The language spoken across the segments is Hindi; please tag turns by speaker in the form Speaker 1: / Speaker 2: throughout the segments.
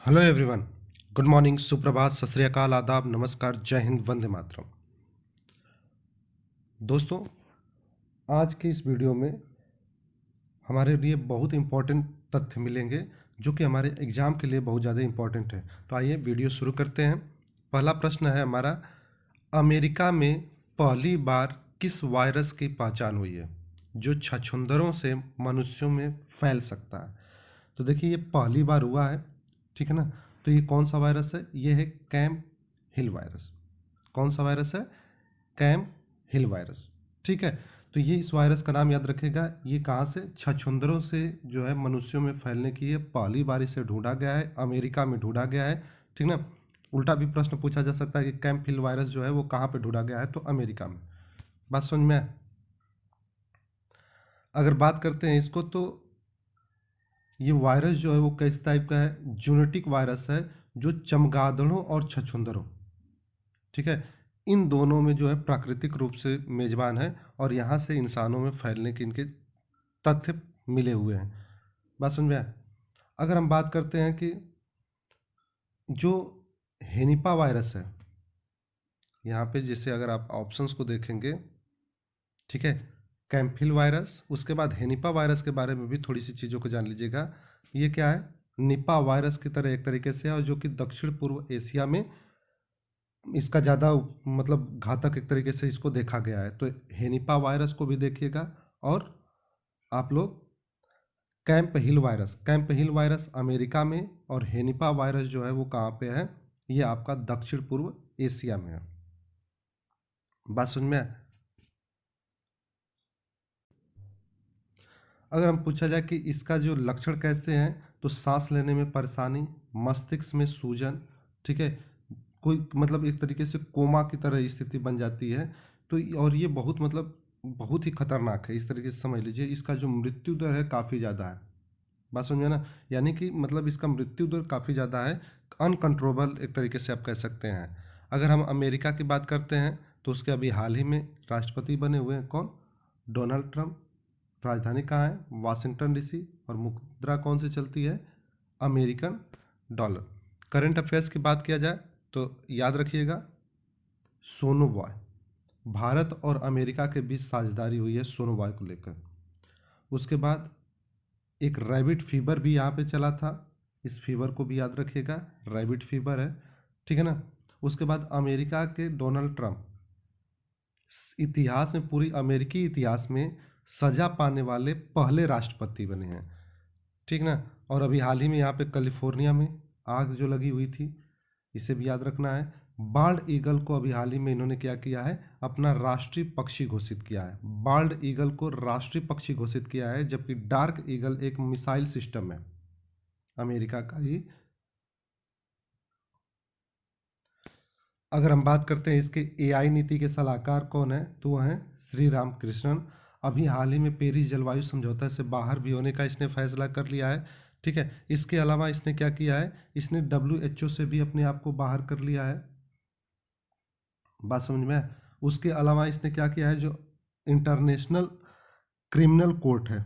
Speaker 1: Hello everyone. गुड मॉर्निंग, सुप्रभात, सत श्री अकाल, आदाब, नमस्कार, जय हिंद, वंदे मातरम। दोस्तों, आज के इस वीडियो में हमारे लिए बहुत इंपॉर्टेंट तथ्य मिलेंगे जो कि हमारे एग्जाम के लिए बहुत ज़्यादा इंपॉर्टेंट है। तो आइए वीडियो शुरू करते हैं। पहला प्रश्न है हमारा, अमेरिका में पहली बार किस वायरस की पहचान हुई है जो छछूंदरों से मनुष्यों में फैल सकता है? तो देखिए, ये पहली बार हुआ है, ठीक है ना। तो ये कौन सा वायरस है? ये है कैम्प हिल वायरस। कौन सा वायरस है? कैम्प हिल वायरस, ठीक है। तो ये इस वायरस का नाम याद रखेगा। ये कहाँ से? छछूंदरों से जो है मनुष्यों में फैलने की ये पहली बार इसे ढूंढा गया है, अमेरिका में ढूंढा गया है, ठीक ना। उल्टा भी प्रश्न पूछा जा सकता है कि कैम्प हिल वायरस जो है वो कहाँ पे ढूंढा गया है? तो अमेरिका में। बात समझ में आए? अगर बात करते हैं इसको, तो ये वायरस जो है वो किस टाइप का है? जूनोटिक वायरस है जो चमगादड़ों और छछूंदरों, ठीक है, इन दोनों में जो है प्राकृतिक रूप से मेजबान है और यहाँ से इंसानों में फैलने के इनके तथ्य मिले हुए हैं। बात समझ में आया? अगर हम बात करते हैं कि जो हेनिपा वायरस है, यहाँ पे जैसे अगर आप ऑप्शंस को देखेंगे, ठीक है, कैम्पहिल वायरस, उसके बाद हेनिपा वायरस के बारे में भी थोड़ी सी चीज़ों को जान लीजिएगा। ये क्या है? निपा वायरस की तरह एक तरीके से है, और जो कि दक्षिण पूर्व एशिया में इसका ज़्यादा मतलब घातक एक तरीके से इसको देखा गया है। तो हेनिपा वायरस को भी देखिएगा। और आप लोग कैम्प हिल वायरस अमेरिका में, और हेनिपा वायरस जो है वो कहाँ पे है? ये आपका दक्षिण पूर्व एशिया में है। बात समझ में आए? अगर हम पूछा जाए कि इसका जो लक्षण कैसे हैं, तो सांस लेने में परेशानी, मस्तिष्क में सूजन, ठीक है, कोई मतलब एक तरीके से कोमा की तरह स्थिति बन जाती है। तो और ये बहुत मतलब बहुत ही खतरनाक है, इस तरीके से समझ लीजिए। इसका जो मृत्यु दर है काफ़ी ज़्यादा है। बात समझे ना? यानी कि मतलब इसका मृत्यु दर काफ़ी ज़्यादा है, अनकंट्रोलेबल एक तरीके से आप कह सकते हैं। अगर हम अमेरिका की बात करते हैं, तो उसके अभी हाल ही में राष्ट्रपति बने हुए हैं कौन? Donald Trump. राजधानी कहाँ है? Washington DC. और मुद्रा कौन सी चलती है? American dollar. करंट अफेयर्स की बात किया जाए तो याद रखिएगा, सोनू बॉय, भारत और अमेरिका के बीच साझेदारी हुई है सोनू बॉय को लेकर। उसके बाद एक रैबिट फीवर भी यहाँ पे चला था, इस फीवर को भी याद रखिएगा, रैबिट फीवर है, ठीक है ना। उसके बाद अमेरिका के डोनाल्ड ट्रंप इतिहास में, पूरी अमेरिकी इतिहास में सजा पाने वाले पहले राष्ट्रपति बने हैं, ठीक ना। और अभी हाल ही में यहाँ पे कैलिफोर्निया में आग जो लगी हुई थी, इसे भी याद रखना है। बाल्ड ईगल को अभी हाल ही में इन्होंने क्या किया है? अपना राष्ट्रीय पक्षी घोषित किया है। बाल्ड ईगल को राष्ट्रीय पक्षी घोषित किया है, जबकि डार्क ईगल एक मिसाइल सिस्टम है अमेरिका का ही। अगर हम बात करते हैं इसके एआई नीति के सलाहकार कौन है, तो वह हैं श्री राम कृष्णन। अभी हाल ही में पेरिस जलवायु समझौता से बाहर भी होने का इसने फैसला कर लिया है, ठीक है। इसके अलावा इसने क्या किया है? इसने WHO से भी अपने आप को बाहर कर लिया है। बात समझ में आए? उसके अलावा इसने क्या किया है? जो इंटरनेशनल क्रिमिनल कोर्ट है,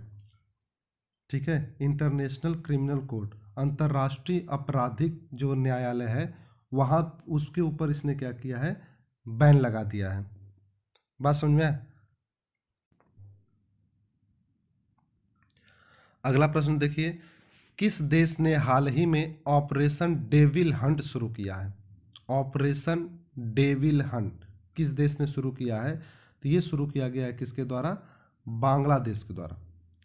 Speaker 1: ठीक है, इंटरनेशनल क्रिमिनल कोर्ट, अंतर्राष्ट्रीय आपराधिक जो न्यायालय है, वहाँ उसके ऊपर इसने क्या किया है? बैन लगा दिया है। बात समझ में आए? अगला प्रश्न देखिए, किस देश ने हाल ही में ऑपरेशन डेविल हंट शुरू किया है? ऑपरेशन डेविल हंट किस देश ने शुरू किया है? तो ये शुरू किया गया है किसके द्वारा? बांग्लादेश के द्वारा।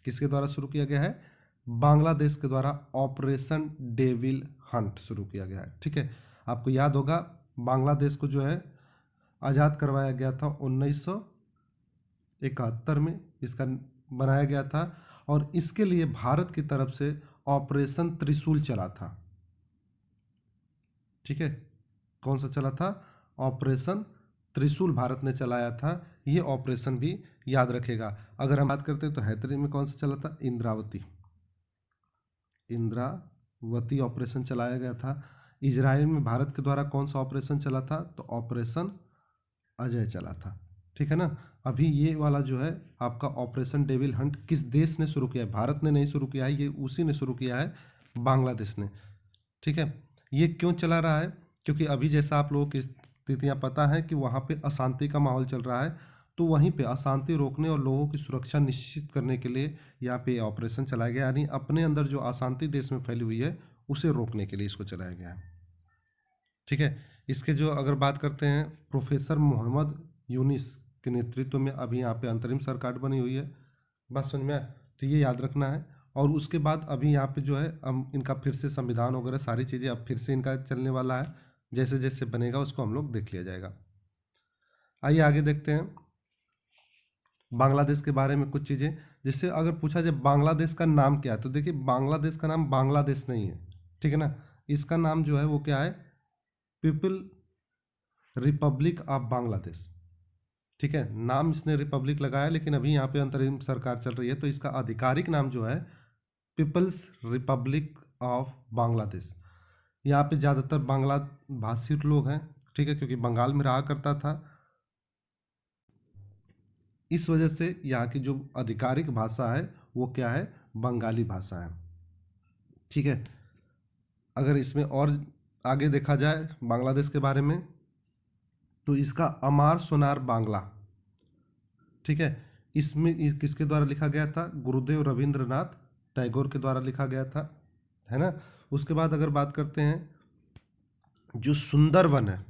Speaker 1: किसके द्वारा शुरू किया गया है? बांग्लादेश के द्वारा ऑपरेशन डेविल हंट शुरू किया गया है, ठीक है। आपको याद होगा, बांग्लादेश को जो है आज़ाद करवाया गया था 1971 में, इसका बनाया गया था। और इसके लिए भारत की तरफ से ऑपरेशन त्रिशूल चला था, ठीक है। कौन सा चला था? ऑपरेशन त्रिशूल भारत ने चलाया था। ये ऑपरेशन भी याद रखेगा। अगर हम बात करते हैं तो हैदरी में कौन सा चला था? इंद्रावती। इंद्रावती ऑपरेशन चलाया गया था। इजराइल में भारत के द्वारा कौन सा ऑपरेशन चला था? तो ऑपरेशन अजय चला था, ठीक है ना। अभी ये वाला जो है आपका ऑपरेशन डेविल हंट किस देश ने शुरू किया है? भारत ने नहीं शुरू किया है, ये उसी ने शुरू किया है, बांग्लादेश ने। ठीक है। ये क्यों चला रहा है? क्योंकि अभी जैसा आप लोगों की स्थितियाँ पता है कि वहाँ पे अशांति का माहौल चल रहा है, तो वहीं पे अशांति रोकने और लोगों की सुरक्षा निश्चित करने के लिए यहाँ पे ऑपरेशन चलाया गया, यानी अपने अंदर जो अशांति देश में फैली हुई है उसे रोकने के लिए इसको चलाया गया है। ठीक है। इसके जो अगर बात करते हैं, प्रोफेसर मोहम्मद यूनिस के नेतृत्व में अभी यहाँ पे अंतरिम सरकार बनी हुई है। बात समझ में आया? तो ये याद रखना है। और उसके बाद अभी यहाँ पे जो है हम इनका फिर से संविधान वगैरह सारी चीज़ें अब फिर से इनका चलने वाला है, जैसे जैसे बनेगा उसको हम लोग देख लिया जाएगा। आइए आगे देखते हैं बांग्लादेश के बारे में कुछ चीज़ें। जैसे अगर पूछा जाए बांग्लादेश का नाम क्या है, तो देखिए बांग्लादेश का नाम बांग्लादेश नहीं है, ठीक है ना। इसका नाम जो है वो क्या है? People Republic of Bangladesh. ठीक है, नाम इसने रिपब्लिक लगाया, लेकिन अभी यहाँ पे अंतरिम सरकार चल रही है, तो इसका आधिकारिक नाम जो है पीपल्स रिपब्लिक ऑफ बांग्लादेश। यहाँ पे ज़्यादातर बांग्ला भाषी लोग हैं, ठीक है, क्योंकि बंगाल में रहा करता था, इस वजह से यहाँ की जो आधिकारिक भाषा है वो क्या है? बंगाली भाषा है। ठीक है। अगर इसमें और आगे देखा जाए बांग्लादेश के बारे में, तो इसका अमार सोनार बांग्ला, ठीक है, इसमें किसके द्वारा लिखा गया था? गुरुदेव रविंद्रनाथ टैगोर के द्वारा लिखा गया था, है ना। उसके बाद अगर बात करते हैं, जो सुंदरवन है,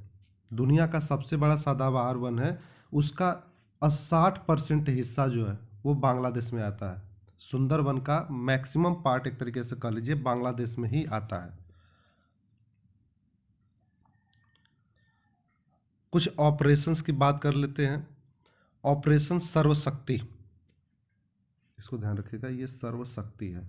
Speaker 1: दुनिया का सबसे बड़ा सदाबहार वन है, उसका 60% हिस्सा जो है वो बांग्लादेश में आता है। सुंदरवन का मैक्सिमम पार्ट एक तरीके से कह लीजिए बांग्लादेश में ही आता है। कुछ ऑपरेशंस की बात कर लेते हैं। ऑपरेशन सर्वशक्ति, इसको ध्यान रखिएगा, ये सर्वशक्ति है,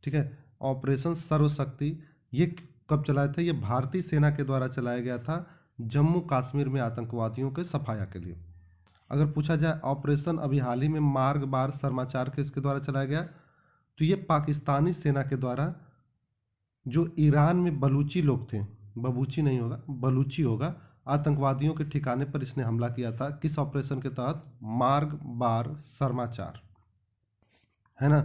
Speaker 1: ठीक है। ऑपरेशन सर्वशक्ति ये कब चलाया था? ये भारतीय सेना के द्वारा चलाया गया था जम्मू कश्मीर में आतंकवादियों के सफाया के लिए। अगर पूछा जाए ऑपरेशन अभी हाल ही में मार्ग बार समाचार के इसके द्वारा चलाया गया, तो ये पाकिस्तानी सेना के द्वारा जो ईरान में बलूची लोग थे, बबूची नहीं होगा, बलूची होगा, आतंकवादियों के ठिकाने पर इसने हमला किया था। किस ऑपरेशन के तहत? मार्ग बार समाचार, है ना।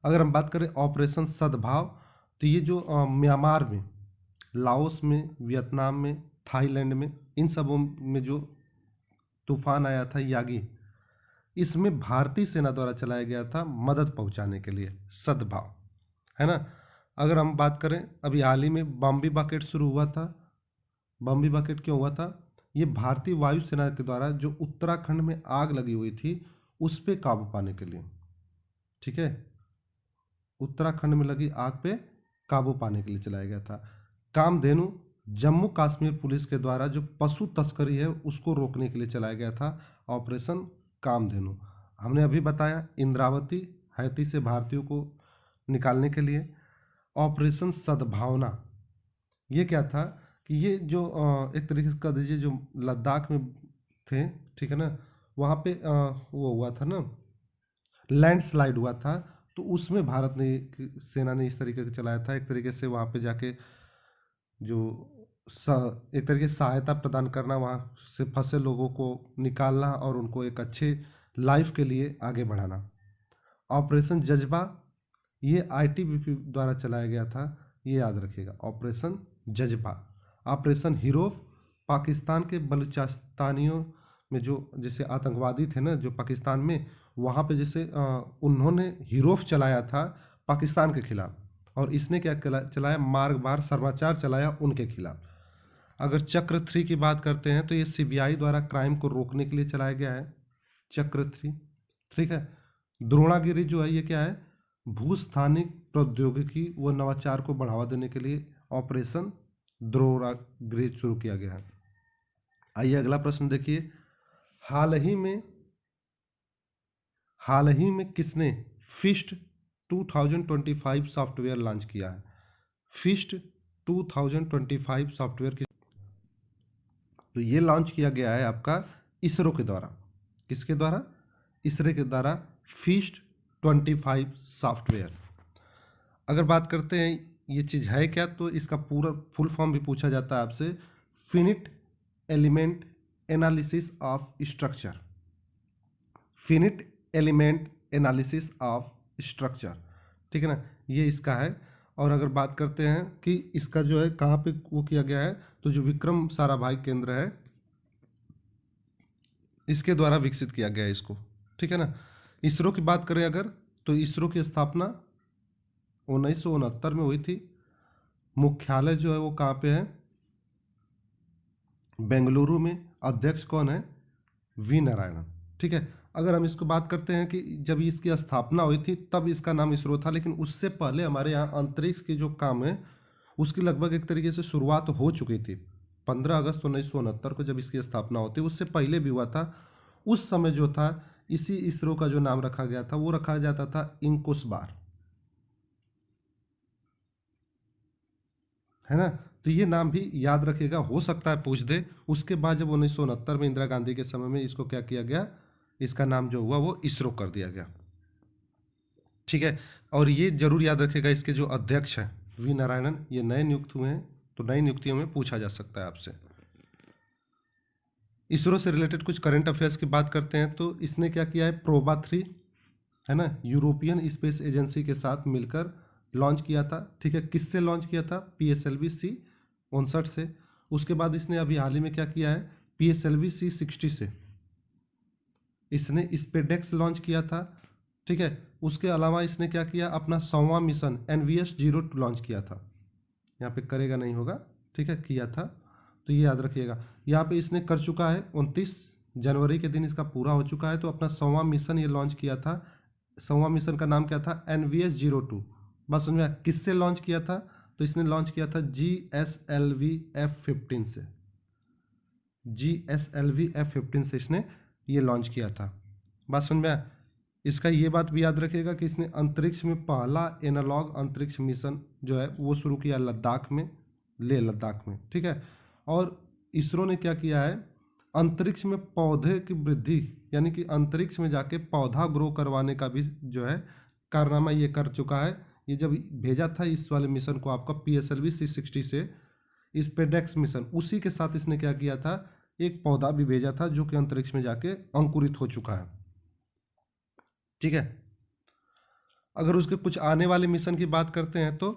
Speaker 1: अगर हम बात करें ऑपरेशन सद्भाव, तो ये जो म्यांमार में, लाओस में, वियतनाम में, थाईलैंड में, इन सबों में जो तूफान आया था यागी, इसमें भारतीय सेना द्वारा चलाया गया था मदद पहुंचाने के लिए, सद्भाव, है ना। अगर हम बात करें अभी हाल ही में बॉम्बे बकेट शुरू हुआ था। बॉम्बे बकेट क्यों हुआ था? ये भारतीय वायुसेना के द्वारा जो उत्तराखंड में आग लगी हुई थी उस पे काबू पाने के लिए, ठीक है, उत्तराखंड में लगी आग पे काबू पाने के लिए चलाया गया था। कामधेनु जम्मू कश्मीर पुलिस के द्वारा जो पशु तस्करी है उसको रोकने के लिए चलाया गया था ऑपरेशन कामधेनु। हमने अभी बताया इंद्रावती हैती से भारतीयों को निकालने के लिए। ऑपरेशन सद्भावना, ये क्या था कि ये जो एक तरीके से कह दीजिए जो लद्दाख में थे, ठीक है ना, वहाँ पे वो हुआ था ना, लैंडस्लाइड हुआ था, तो उसमें भारत ने सेना ने इस तरीके से चलाया था, एक तरीके से वहाँ पे जाके जो एक तरीके से सहायता प्रदान करना, वहाँ से फंसे लोगों को निकालना और उनको एक अच्छे लाइफ के लिए आगे बढ़ाना। ऑपरेशन जज्बा, ये आईटीबीपी द्वारा चलाया गया था, ये याद रखिएगा, ऑपरेशन जज्बा। ऑपरेशन हीरो, पाकिस्तान के बलूचिस्तानियों में जो जैसे आतंकवादी थे ना जो पाकिस्तान में, वहाँ पे जैसे उन्होंने हीरोफ चलाया था पाकिस्तान के खिलाफ, और इसने क्या चलाया? मार्ग बार समाचार चलाया उनके खिलाफ। अगर चक्र 3 की बात करते हैं, तो ये सीबीआई द्वारा क्राइम को रोकने के लिए चलाया गया है, चक्र 3, ठीक है। द्रोणागिरी जो है ये क्या है? भूस्थानिक प्रौद्योगिकी व नवाचार को बढ़ावा देने के लिए ऑपरेशन द्रोणागिरी शुरू किया गया है। आइए अगला प्रश्न देखिए, हाल ही में किसने फिस्ट 2025 सॉफ्टवेयर लॉन्च किया है? फिस्ट 2025 सॉफ्टवेयर की, तो ये लॉन्च किया गया है आपका इसरो के द्वारा। किसके द्वारा? इसरो के द्वारा फिस्ट 25 सॉफ्टवेयर। अगर बात करते हैं ये चीज़ है क्या, तो इसका पूरा फुल फॉर्म भी पूछा जाता है आपसे, finite element analysis of structure, finite element analysis of structure, ठीक है ना, ये इसका है। और अगर बात करते हैं कि इसका जो है कहाँ पे वो किया गया है, तो जो विक्रम साराभाई केंद्र है इसके द्वारा विकसित किया गया है इसको, ठीक है ना। इसरो की बात करें अगर, तो इसरो की स्थापना 1969 में हुई थी। मुख्यालय जो है वो कहाँ पे है, बेंगलुरु में। अध्यक्ष कौन है, वी नारायणन, ठीक है। अगर हम इसको बात करते हैं कि जब इसकी स्थापना हुई थी तब इसका नाम इसरो था, लेकिन उससे पहले हमारे यहाँ अंतरिक्ष की जो काम है उसकी लगभग एक तरीके से शुरुआत हो चुकी थी। 15 अगस्त 1969 को जब इसकी स्थापना होती, उससे पहले भी हुआ था। उस समय जो था इसी इसरो का जो नाम रखा गया था वो रखा जाता था इंकोसबार, है ना। तो ये नाम भी याद रखिएगा, हो सकता है पूछ दे। उसके बाद जब 1969 में इंदिरा गांधी के समय में इसको क्या किया गया, इसका नाम जो हुआ वो इसरो कर दिया गया, ठीक है। और ये जरूर याद रखिएगा, इसके जो अध्यक्ष हैं वी नारायणन, ये नए नियुक्त हुए हैं, तो नई नियुक्तियों में पूछा जा सकता है आपसे। इसरो से रिलेटेड कुछ करंट अफेयर्स की बात करते हैं, तो इसने क्या किया है, प्रोबा 3, है ना, यूरोपियन स्पेस एजेंसी के साथ मिलकर लॉन्च किया था, ठीक है। किससे लॉन्च किया था, PSLV-C-59 से। उसके बाद इसने अभी हाल ही में क्या किया है, PSLV-C-60 से इसने स्पेडेक्स लॉन्च किया था, ठीक है। उसके अलावा इसने क्या किया, अपना 100वां मिशन NVS-02 लॉन्च किया था। यहाँ पे करेगा नहीं होगा, ठीक है, किया था, तो ये याद रखिएगा। यहाँ पे इसने कर चुका है, 29 जनवरी के दिन इसका पूरा हो चुका है। तो अपना 100वां मिशन ये लॉन्च किया था। 100वां मिशन का नाम क्या था, NVS-02। बस समझ में आया? किससे लॉन्च किया था, तो इसने लॉन्च किया था GSLV-F-15 से। GSLV-F-15 से इसने ये लॉन्च किया था। बात समझ में आया? इसका ये बात भी याद रखिएगा कि इसने अंतरिक्ष में पहला एनालॉग अंतरिक्ष मिशन जो है वो शुरू किया लद्दाख में, लेह लद्दाख में, ठीक है। और इसरो ने क्या किया है, अंतरिक्ष में पौधे की वृद्धि, यानी कि अंतरिक्ष में जाके पौधा ग्रो करवाने का भी जो है कारनामा ये कर चुका है। ये जब भेजा था इस वाले मिशन को आपका PSLV-C-60 से, स्पेडेक्स मिशन, उसी के साथ इसने क्या किया था, एक पौधा भी भेजा था जो कि अंतरिक्ष में जाके अंकुरित हो चुका है, ठीक है। अगर उसके कुछ आने वाले मिशन की बात करते हैं तो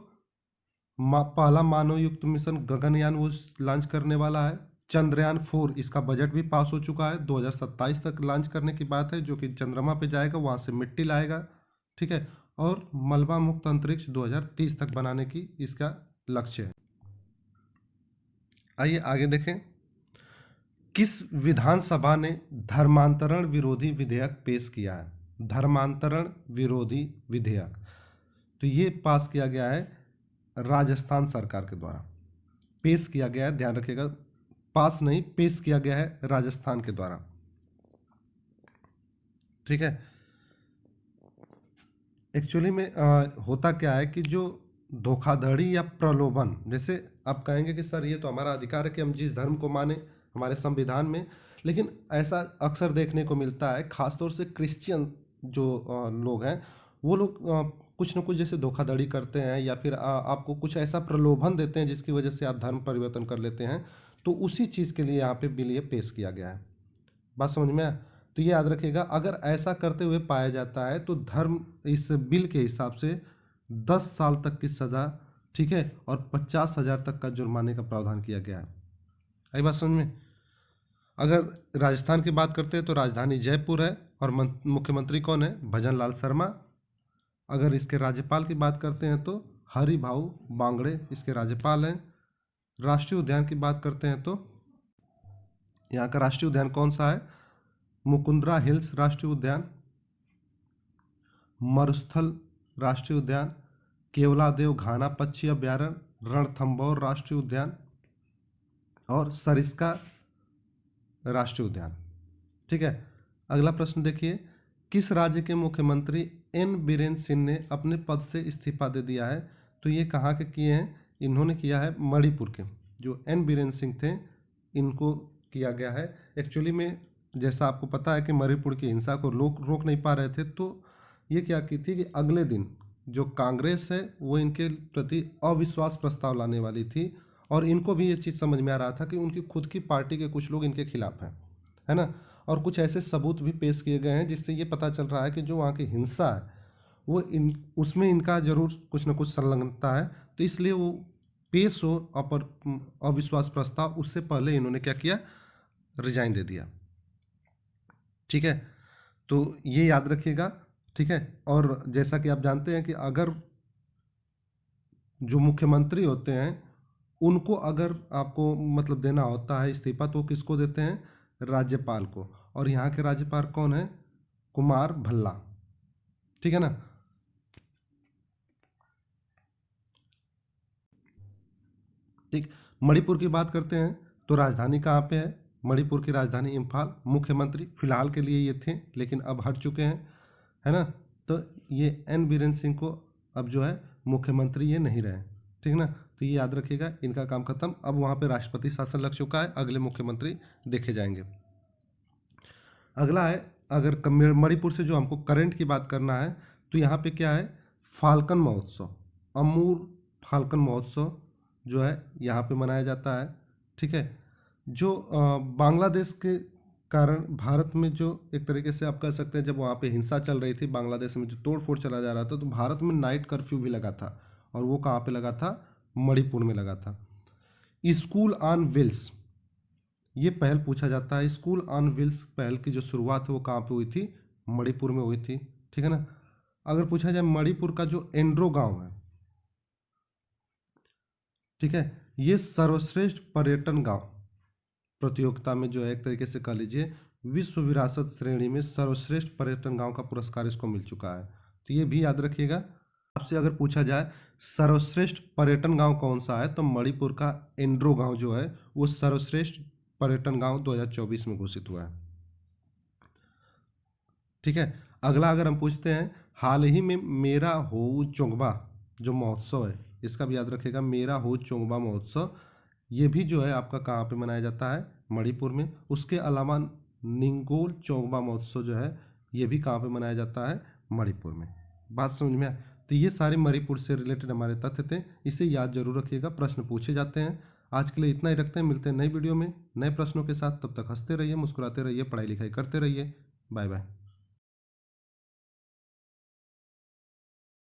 Speaker 1: पहला मानव युक्त मिशन गगनयान वो लॉन्च करने वाला है। चंद्रयान 4 इसका बजट भी पास हो चुका है, 2027 तक लॉन्च करने की बात है, जो कि चंद्रमा पे जाएगा, वहां से मिट्टी लाएगा, ठीक है। और मलबा मुक्त अंतरिक्ष 2030 तक बनाने की इसका लक्ष्य है। आइए आगे देखें, किस विधानसभा ने धर्मांतरण विरोधी विधेयक पेश किया है, धर्मांतरण विरोधी विधेयक, तो ये पास किया गया है राजस्थान सरकार के द्वारा, पेश किया गया है, ध्यान रखिएगा, पास नहीं, पेश किया गया है राजस्थान के द्वारा, ठीक है। एक्चुअली में होता क्या है कि जो धोखाधड़ी या प्रलोभन, जैसे आप कहेंगे कि सर ये तो हमारा अधिकार है कि हम जिस धर्म को माने हमारे संविधान में, लेकिन ऐसा अक्सर देखने को मिलता है, खासतौर से क्रिश्चियन जो लोग हैं वो लोग कुछ न कुछ जैसे धोखाधड़ी करते हैं या फिर आपको कुछ ऐसा प्रलोभन देते हैं जिसकी वजह से आप धर्म परिवर्तन कर लेते हैं। तो उसी चीज़ के लिए यहाँ पे बिल ये पेश किया गया है। बात समझ में आया? तो ये याद रखिएगा, अगर ऐसा करते हुए पाया जाता है तो धर्म इस बिल के हिसाब से 10 साल तक की सज़ा, ठीक है, और 50,000 तक का जुर्माने का प्रावधान किया गया है। आई बात समझ में? अगर राजस्थान की बात करते हैं तो राजधानी जयपुर है और मुख्यमंत्री कौन है, भजन लाल शर्मा। अगर इसके राज्यपाल की बात करते हैं तो हरि भाऊ बांगड़े इसके राज्यपाल हैं। राष्ट्रीय उद्यान की बात करते हैं तो यहाँ का राष्ट्रीय उद्यान कौन सा है, मुकुंदरा हिल्स राष्ट्रीय उद्यान, मरुस्थल राष्ट्रीय उद्यान, केवलादेव घाना पक्षी अभ्यारण्य, रणथंभौर राष्ट्रीय उद्यान और सरिस्का राष्ट्रीय उद्यान, ठीक है। अगला प्रश्न देखिए, किस राज्य के मुख्यमंत्री एन बीरेन सिंह ने अपने पद से इस्तीफा दे दिया है, तो ये कहाँ के किए हैं, इन्होंने किया है मणिपुर के, जो एन बीरेन सिंह थे इनको किया गया है। एक्चुअली में जैसा आपको पता है कि मणिपुर की हिंसा को रोक नहीं पा रहे थे, तो ये क्या की थी कि अगले दिन जो कांग्रेस है वो इनके प्रति अविश्वास प्रस्ताव लाने वाली थी, और इनको भी ये चीज़ समझ में आ रहा था कि उनकी खुद की पार्टी के कुछ लोग इनके खिलाफ हैं, है ना। और कुछ ऐसे सबूत भी पेश किए गए हैं जिससे ये पता चल रहा है कि जो वहाँ की हिंसा है वो उसमें इनका जरूर कुछ ना कुछ संलग्नता है, तो इसलिए वो पेश हो अविश्वास प्रस्ताव उससे पहले इन्होंने क्या किया, रिजाइन दे दिया। ठीक है, तो ये याद रखिएगा। ठीक है, और जैसा कि आप जानते हैं कि अगर जो मुख्यमंत्री होते हैं उनको अगर आपको मतलब देना होता है इस्तीफा, तो किसको देते हैं, राज्यपाल को। और यहाँ के राज्यपाल कौन है, कुमार भल्ला। ठीक है ना। ठीक, मणिपुर की बात करते हैं तो राजधानी कहाँ पे है, मणिपुर की राजधानी इम्फाल। मुख्यमंत्री फिलहाल के लिए ये थे लेकिन अब हट चुके हैं, है ना। तो ये एन बीरेन सिंह को अब जो है मुख्यमंत्री ये नहीं रहे। ठीक ना, तो ये याद रखिएगा, इनका काम खत्म। अब वहाँ पे राष्ट्रपति शासन लग चुका है, अगले मुख्यमंत्री देखे जाएंगे। अगला है, अगर मणिपुर से जो हमको करंट की बात करना है तो यहाँ पे क्या है, फाल्कन महोत्सव, अमूर फाल्कन महोत्सव जो है यहाँ पे मनाया जाता है। ठीक है, जो बांग्लादेश के कारण भारत में जो एक तरीके से आप कह सकते हैं, जब वहाँ पे हिंसा चल रही थी, बांग्लादेश में जो तोड़ फोड़ चला जा रहा था, तो भारत में नाइट कर्फ्यू भी लगा था। और वो कहाँ पे लगा था, मणिपुर में लगा था। स्कूल ऑन व्हील्स, ये पहल पूछा जाता है, स्कूल ऑन व्हील्स पहल की जो शुरुआत है वो कहाँ पे हुई थी, मणिपुर में हुई थी। ठीक है ना। अगर पूछा जाए मणिपुर का जो एंड्रो गांव है, ठीक है, ये सर्वश्रेष्ठ पर्यटन गांव प्रतियोगिता में जो है एक तरीके से कह लीजिए विश्व विरासत श्रेणी में सर्वश्रेष्ठ पर्यटन गांव का पुरस्कार इसको मिल चुका है। तो ये भी याद रखिएगा। आपसे अगर पूछा जाए सर्वश्रेष्ठ पर्यटन गांव कौन सा है, तो मणिपुर का एंड्रो गांव जो है वो सर्वश्रेष्ठ पर्यटन गांव 2024 में घोषित हुआ है। ठीक है, अगला अगर हम पूछते हैं, हाल ही में मेरा हो चोंगबा जो महोत्सव है, इसका भी याद रखिएगा, मेरा हो चोंगबा महोत्सव, ये भी जो है आपका कहाँ पे मनाया जाता है, मणिपुर में। उसके अलावा निंगोल चोंगबा महोत्सव जो है ये भी कहाँ पे मनाया जाता है, मणिपुर में। बात समझ में आए। तो ये सारे मणिपुर से रिलेटेड हमारे तथ्य थे, इसे याद जरूर रखिएगा, प्रश्न पूछे जाते हैं। आज के लिए इतना ही रखते हैं, मिलते हैं नई वीडियो में नए प्रश्नों के साथ। तब तक हंसते रहिए, मुस्कुराते रहिए, पढ़ाई लिखाई करते रहिए। Bye bye.